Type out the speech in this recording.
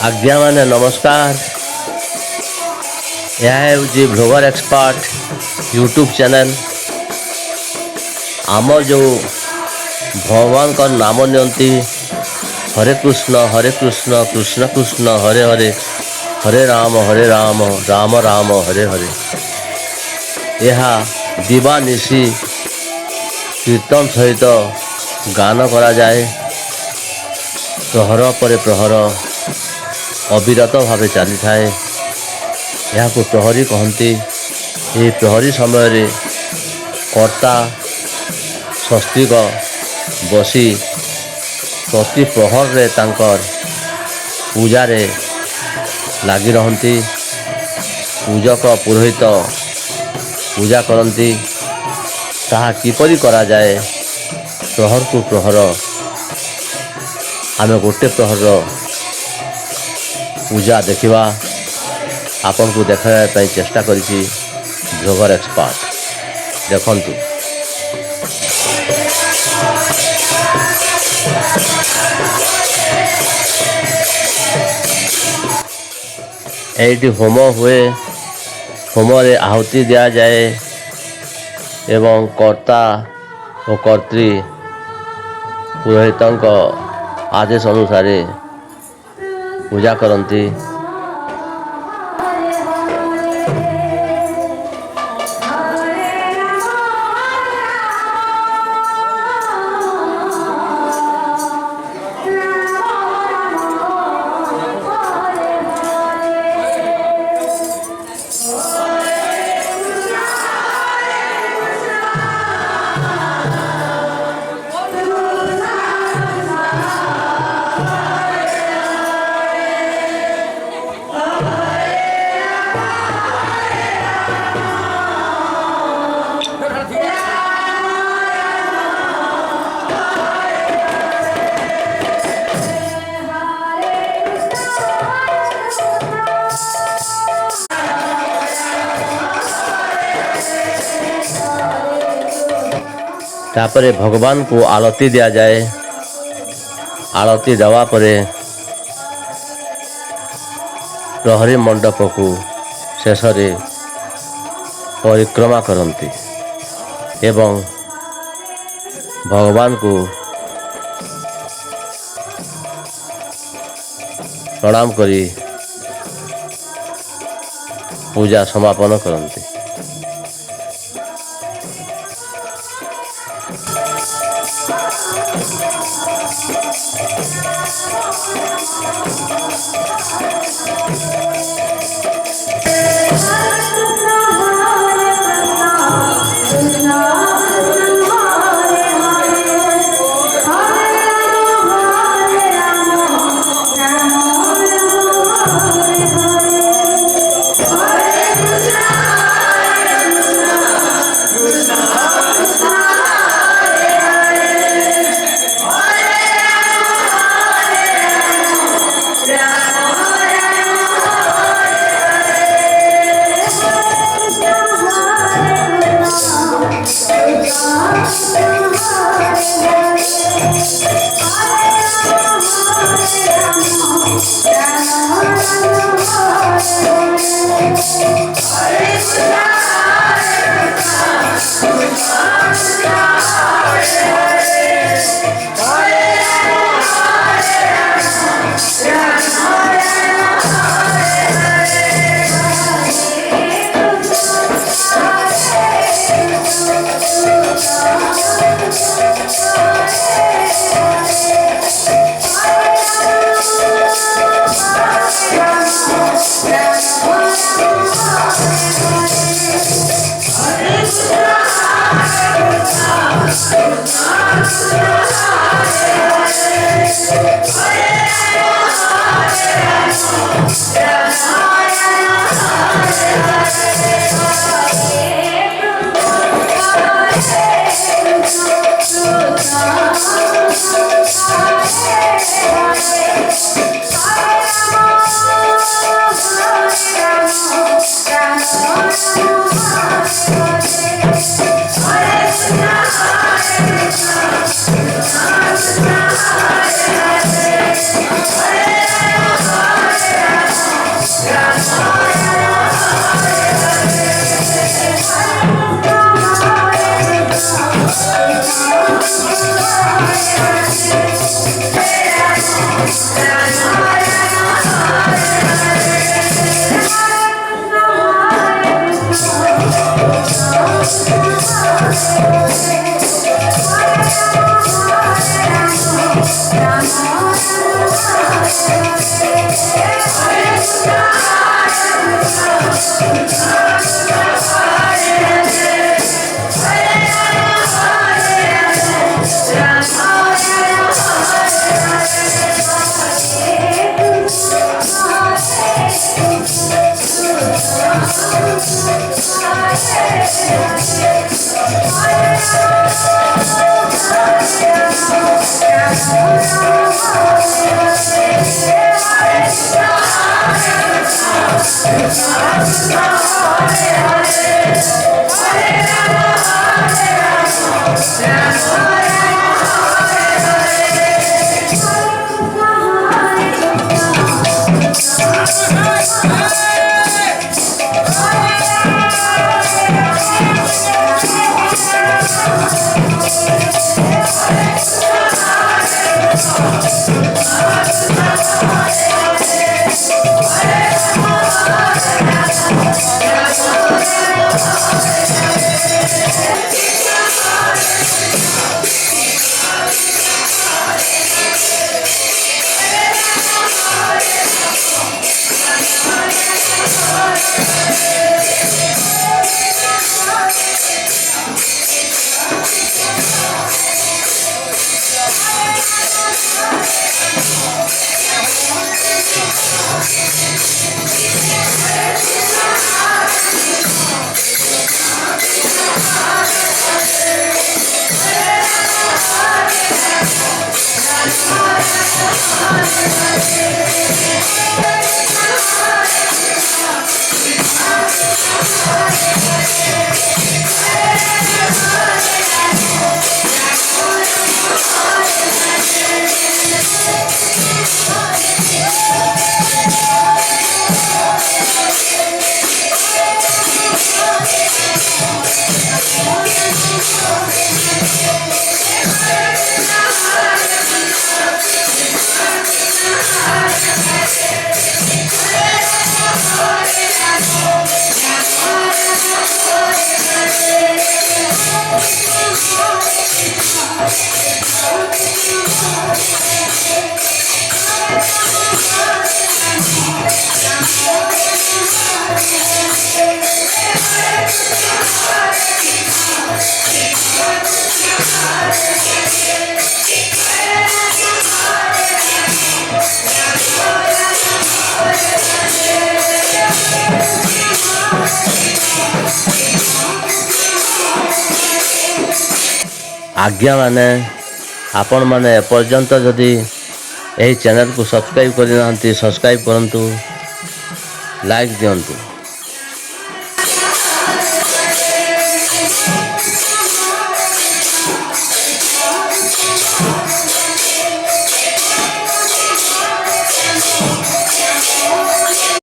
आज्ञा माने नमस्कार। यह है ब्लॉगर एक्सपर्ट यूट्यूब चैनल। आम जो भगवान का नाम नियंती हरे कृष्ण कृष्ण कृष्ण हरे हरे, हरे राम राम राम हरे हरे। यह दिवानिशी कीर्तन सहित गान करा जाए। प्रहर पर प्रहर अविरत भाव चली थाए। यहाँ को प्रहरी कहती। ये प्रहरी समय कर्ता स्वस्तिक बसी प्रति प्रहर रे तांकर पूजारे लगी रहती। पूजक पुरोहित पूजा करती। ताहा किपरि करा जाए प्रहर को प्रहर आमे गोटे प्रहर पूजा देखा आपन को देखाई चेष्टा करिछि ब्लॉगर एक्सपर्ट। देखंतु एटी होम हुए। होम रे आहुति दिया जाए एवं कर्ता और कर्त्री पुरोहितंक आदेश अनुसार पूजा करती। तापरे भगवान को आरती दिया जाए। आरती देवा परे प्रहरी मंडप को शेष परिक्रमा करती एवं भगवान को प्रणाम करी पूजा समापन करती। आज्ञा माने आपण माने एपर्यंत जदि यही चैनल को सब्सक्राइब करना सब्सक्राइब करंतु लाइक दियंतु।